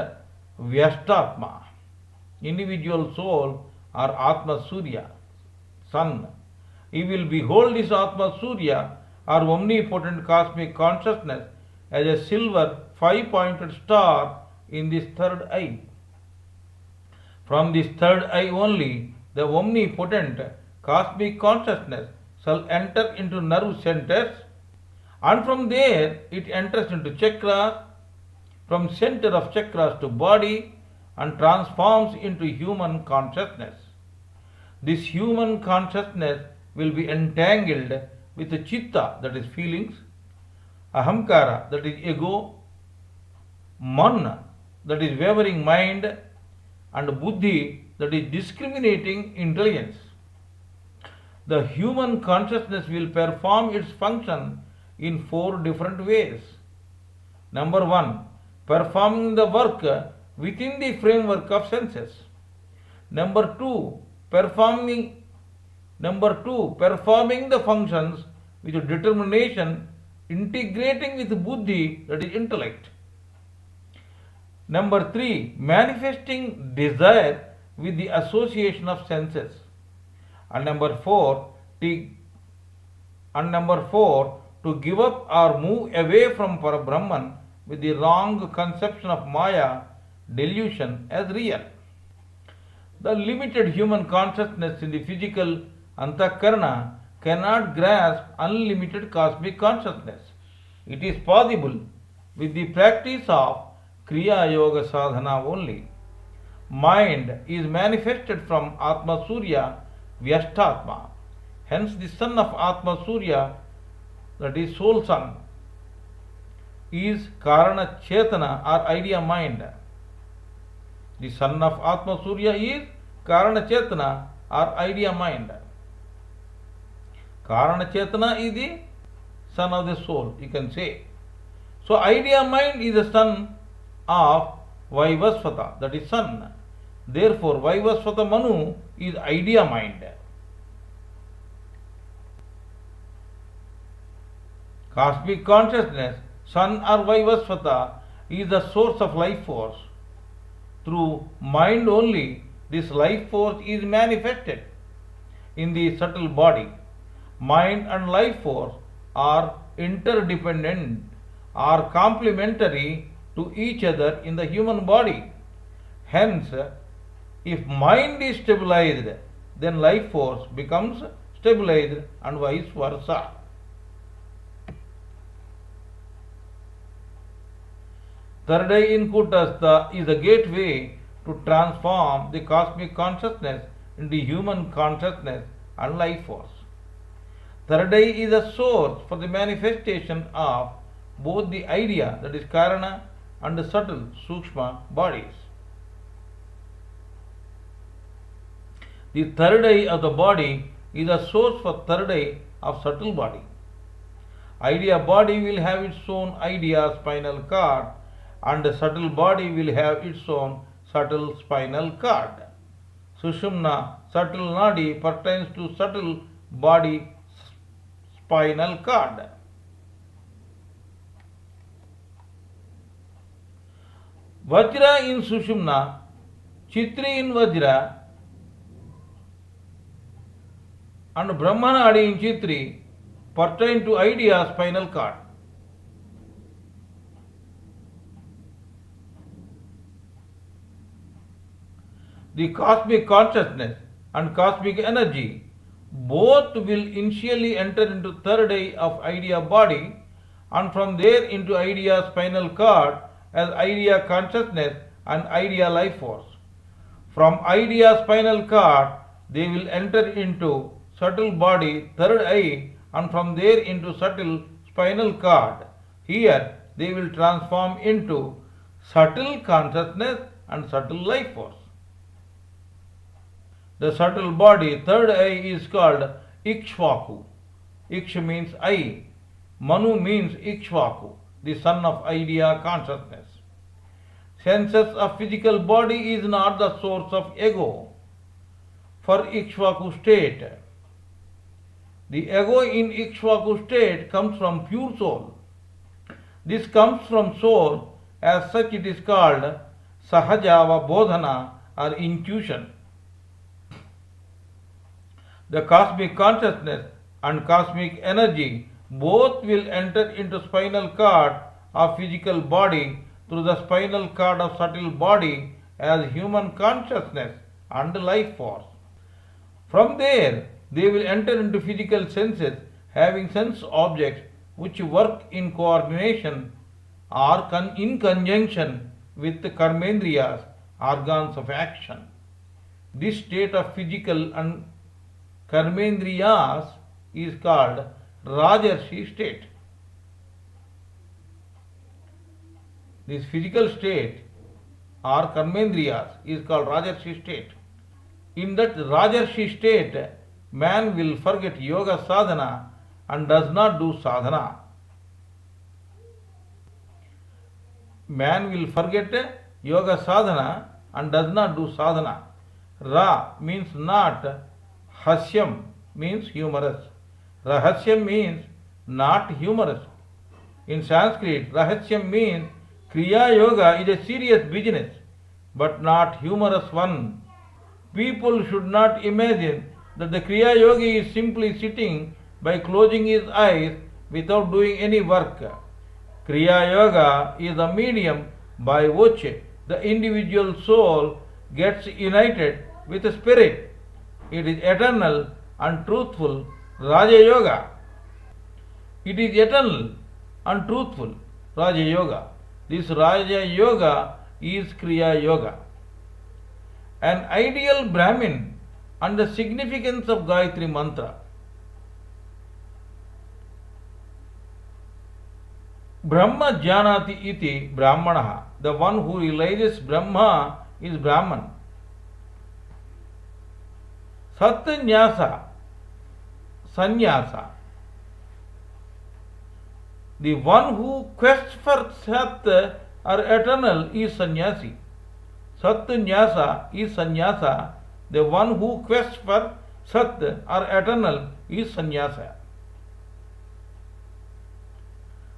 Vyashtatma, individual soul or Atma Surya, sun. He will behold this Atma Surya or omnipotent cosmic consciousness as a silver five-pointed star in this third eye. From this third eye only, the omnipotent cosmic consciousness shall enter into nerve centers, and from there it enters into chakras, from center of chakras to body, and transforms into human consciousness. This human consciousness will be entangled with the chitta, that is feelings, ahamkara, that is ego, man, that is wavering mind, and buddhi, that is discriminating intelligence. The human consciousness will perform its function in four different ways. Number one, performing the work within the framework of senses. Number two, performing the functions with determination, integrating with buddhi, that is intellect. Number three, manifesting desire with the association of senses. And number four, to give up or move away from Parabrahman with the wrong conception of Maya, delusion, as real. The limited human consciousness in the physical Antakarana cannot grasp unlimited cosmic consciousness. It is possible with the practice of Kriyayoga sadhana only. Mind is manifested from Atma Surya, Vyashtatma. Hence the son of Atma Surya, that is soul son, is Karana Chetana or idea mind. The son of Atma Surya is Karana Chetana or idea mind. Karana Chetana is the son of the soul, you can say. So idea mind is the son of Vaivasvata, that is sun. Therefore, Vaivasvata Manu is idea mind. Cosmic consciousness, sun or Vaivasvata, is the source of life force. Through mind only, this life force is manifested in the subtle body. Mind and life force are interdependent, are complementary to each other in the human body. Hence, if mind is stabilized, then life force becomes stabilized and vice versa. Third eye in Kutastha is a gateway to transform the cosmic consciousness into human consciousness and life force. Third eye is a source for the manifestation of both the idea, that is Karana, and the subtle Sukshma bodies. The third eye of the body is a source for third eye of subtle body. Idea body will have its own idea spinal cord, and the subtle body will have its own subtle spinal cord. Sushumna, subtle nadi, pertains to subtle body spinal cord. Vajra in Sushumna, Chitri in Vajra, and Brahmanadi in Chitri pertain to idea spinal cord. The cosmic consciousness and cosmic energy both will initially enter into third eye of idea body, and from there into idea spinal cord as idea consciousness and idea life force. From idea spinal cord they will enter into subtle body third eye, and from there into subtle spinal cord. Here they will transform into subtle consciousness and subtle life force. The subtle body, third eye, is called Ikshvaku. Iksh means eye. Manu means Ikshvaku, the son of idea consciousness. Senses of physical body is not the source of ego for Ikshvaku state. The ego in Ikshvaku state comes from pure soul. This comes from soul, as such it is called Sahajava Bodhana or intuition. The cosmic consciousness and cosmic energy both will enter into spinal cord of physical body through the spinal cord of subtle body as human consciousness and life force. From there, they will enter into physical senses having sense objects which work in coordination or in conjunction with the karmendriyas, organs of action. This state of physical and karmendriyas is called Rajarshi state. This physical state or karmendriyas is called Rajarshi state. In that Rajarshi state, man will forget yoga sadhana and does not do sadhana. Man will forget yoga sadhana and does not do sadhana. Ra means not, hasyam means humorous. Rahasyam means not humorous. In Sanskrit, rahasyam means Kriyayoga is a serious business, but not humorous one. People should not imagine that the Kriyayogi is simply sitting by closing his eyes without doing any work. Kriyayoga is a medium by which the individual soul gets united with the spirit. It is eternal and truthful Raja Yoga. It is eternal and truthful Raja Yoga. This Raja Yoga is Kriya Yoga. An ideal Brahmin and the significance of Gayatri Mantra. Brahma Janati iti Brahmanaha. The one who realizes Brahma is Brahman. Satnyasa, Sannyasa. The one who quests for Sat or eternal is Sannyasi. Satnyasa is Sannyasa. The one who quests for Sat or eternal is Sannyasa.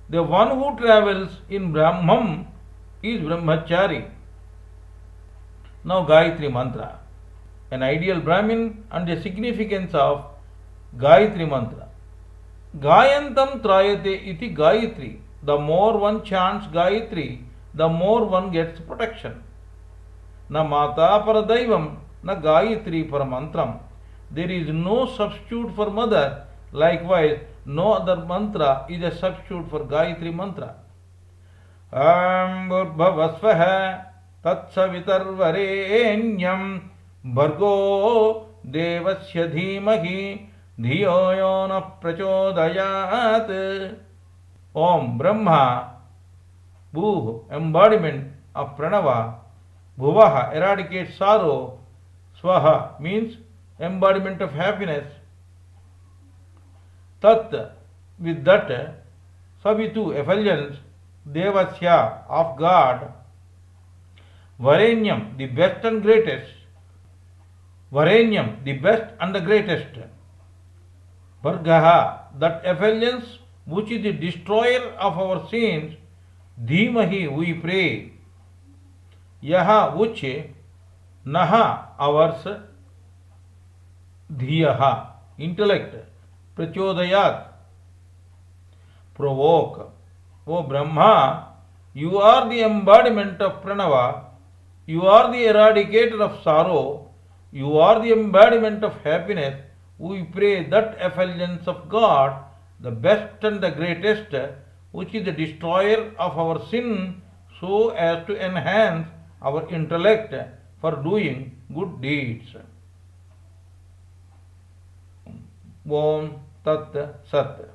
The one who travels in Brahmam is Brahmachari. Now Gayatri Mantra. An ideal Brahmin and the significance of Gayatri Mantra. Gayantam trayate iti Gayatri. The more one chants Gayatri, the more one gets protection. Na mata paradaivam, na Gayatri paramantram. There is no substitute for mother. Likewise, no other mantra is a substitute for Gayatri Mantra. Bhurbhavasvaha tatsavitarvarenyam Bhargo devasya dhimahi dhiyo yo na prachodayat. Om Brahma, Bhuh, embodiment of Pranava, Bhuvaha, eradicates sorrow, Swaha means embodiment of happiness, Tat, with that, Savitu, effulgence, Devasya, of God, Varenyam, the best and greatest, Varenyam, the best and the greatest, Bhargaha, that effulgence which is the destroyer of our sins, Dhimahi, we pray, Yaha, which, Naha, ours, Dhiyaha, intellect, Prachodayat, provoke. O Brahma, you are the embodiment of Pranava, you are the eradicator of sorrow, you are the embodiment of happiness. We pray that effulgence of God, the best and the greatest, which is the destroyer of our sin, so as to enhance our intellect for doing good deeds. Om Tat Sat.